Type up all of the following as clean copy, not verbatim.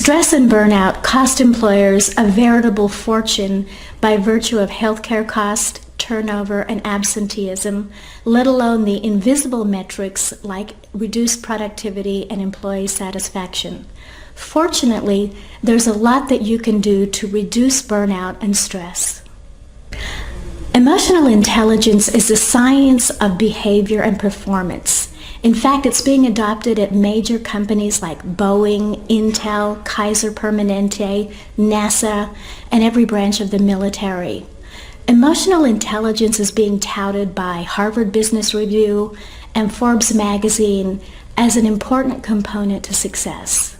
Stress and burnout cost employers a veritable fortune by virtue of healthcare cost, turnover, and absenteeism, let alone the invisible metrics like reduced productivity and employee satisfaction. Fortunately, there's a lot that you can do to reduce burnout and stress. Emotional intelligence is the science of behavior and performance. In fact, it's being adopted at major companies like Boeing, Intel, Kaiser Permanente, NASA, and every branch of the military. Emotional intelligence is being touted by Harvard Business Review and Forbes magazine as an important component to success.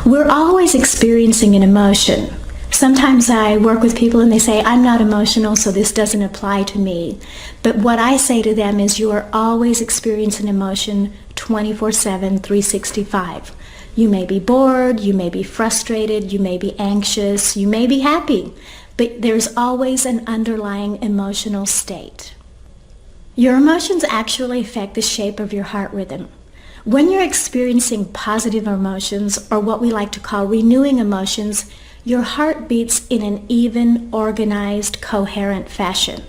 We're always experiencing an emotion. Sometimes I work with people and they say, I'm not emotional, so this doesn't apply to me. But what I say to them is you are always experiencing emotion 24/7, 365. You may be bored, you may be frustrated, you may be anxious, you may be happy, but there's always an underlying emotional state. Your emotions actually affect the shape of your heart rhythm. When you're experiencing positive emotions, or what we like to call renewing emotions, your heart beats in an even, organized, coherent fashion.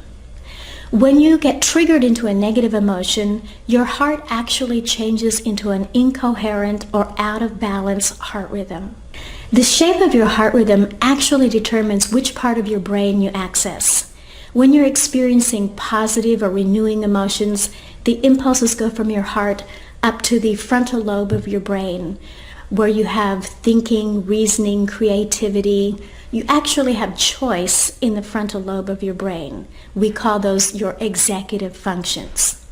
When you get triggered into a negative emotion, your heart actually changes into an incoherent or out of balance heart rhythm. The shape of your heart rhythm actually determines which part of your brain you access. When you're experiencing positive or renewing emotions, the impulses go from your heart up to the frontal lobe of your brain, where you have thinking, reasoning, creativity. You actually have choice in the frontal lobe of your brain. We call those your executive functions.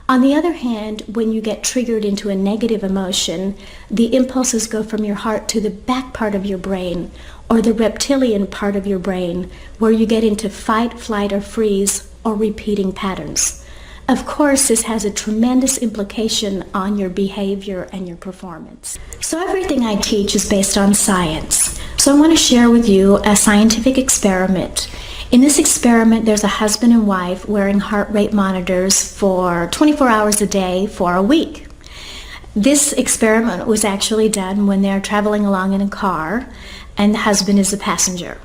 On the other hand, when you get triggered into a negative emotion, the impulses go from your heart to the back part of your brain, or the reptilian part of your brain, where you get into fight, flight, or freeze, or repeating patterns. Of course, this has a tremendous implication on your behavior and your performance. So everything I teach is based on science. So I want to share with you a scientific experiment. In this experiment, there's a husband and wife wearing heart rate monitors for 24 hours a day for a week. This experiment was actually done when they're traveling along in a car and the husband is a passenger.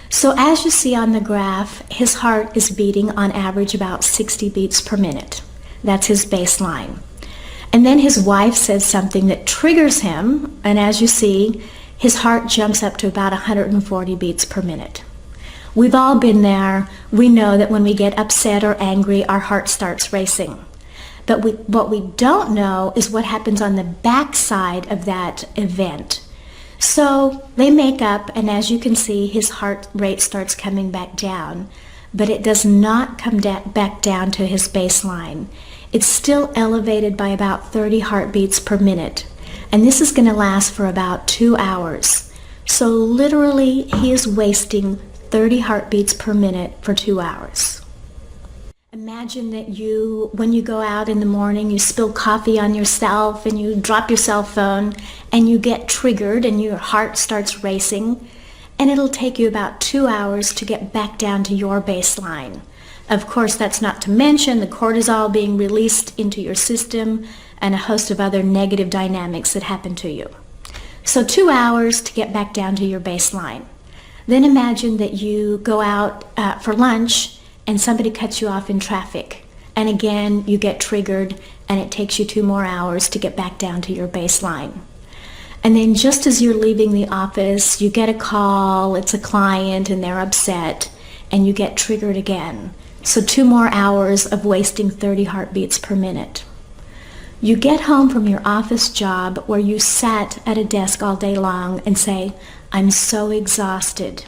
So as you see on the graph, his heart is beating on average about 60 beats per minute. That's his baseline. And then his wife says something that triggers him, and as you see, his heart jumps up to about 140 beats per minute. We've all been there. We know that when we get upset or angry, our heart starts racing. But what we don't know is what happens on the backside of that event. So they make up, and as you can see, his heart rate starts coming back down, but it does not come back down to his baseline. It's still elevated by about 30 heartbeats per minute, and this is going to last for about 2 hours. So literally, he is wasting 30 heartbeats per minute for 2 hours. Imagine that when you go out in the morning, you spill coffee on yourself and you drop your cell phone and you get triggered and your heart starts racing, and it'll take you about 2 hours to get back down to your baseline. Of course, that's not to mention the cortisol being released into your system and a host of other negative dynamics that happen to you. So 2 hours to get back down to your baseline. Then imagine that you go out for lunch and somebody cuts you off in traffic. And again, you get triggered and it takes you 2 more hours to get back down to your baseline. And then just as you're leaving the office, you get a call, it's a client and they're upset, and you get triggered again. So 2 more hours of wasting 30 heartbeats per minute. You get home from your office job where you sat at a desk all day long and say, I'm so exhausted.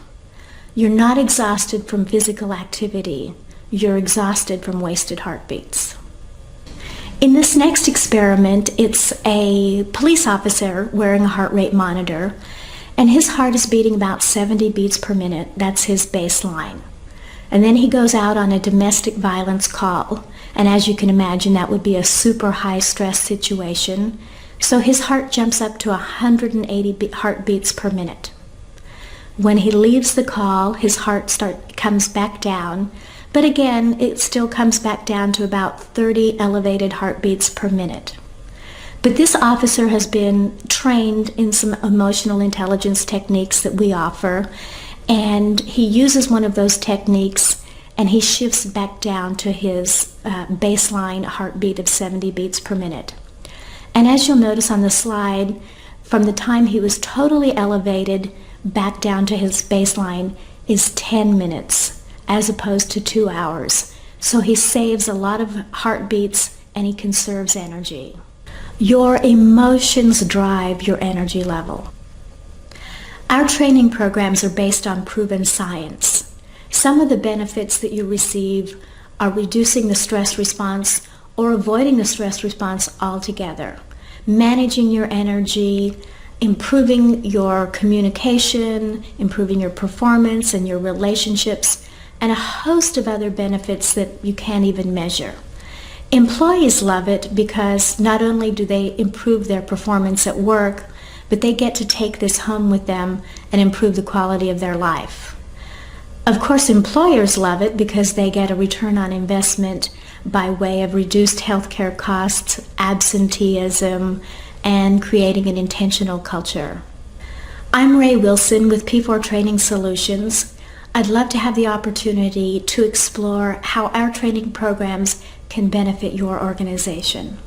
You're not exhausted from physical activity. You're exhausted from wasted heartbeats. In this next experiment, it's a police officer wearing a heart rate monitor, and his heart is beating about 70 beats per minute. That's his baseline. And then he goes out on a domestic violence call, and as you can imagine, that would be a super high stress situation. So his heart jumps up to 180 heartbeats per minute. When he leaves the call, his heart comes back down, but again, it still comes back down to about 30 elevated heartbeats per minute. But this officer has been trained in some emotional intelligence techniques that we offer, and he uses one of those techniques and he shifts back down to his baseline heartbeat of 70 beats per minute. And as you'll notice on the slide, from the time he was totally elevated back down to his baseline is 10 minutes as opposed to 2 hours. So he saves a lot of heartbeats and he conserves energy. Your emotions drive your energy level. Our training programs are based on proven science. Some of the benefits that you receive are reducing the stress response or avoiding the stress response altogether, managing your energy, improving your communication, improving your performance and your relationships, and a host of other benefits that you can't even measure. Employees love it because not only do they improve their performance at work, but they get to take this home with them and improve the quality of their life. Of course, employers love it because they get a return on investment by way of reduced healthcare costs, absenteeism, and creating an intentional culture. I'm Ray Wilson with P4 Training Solutions. I'd love to have the opportunity to explore how our training programs can benefit your organization.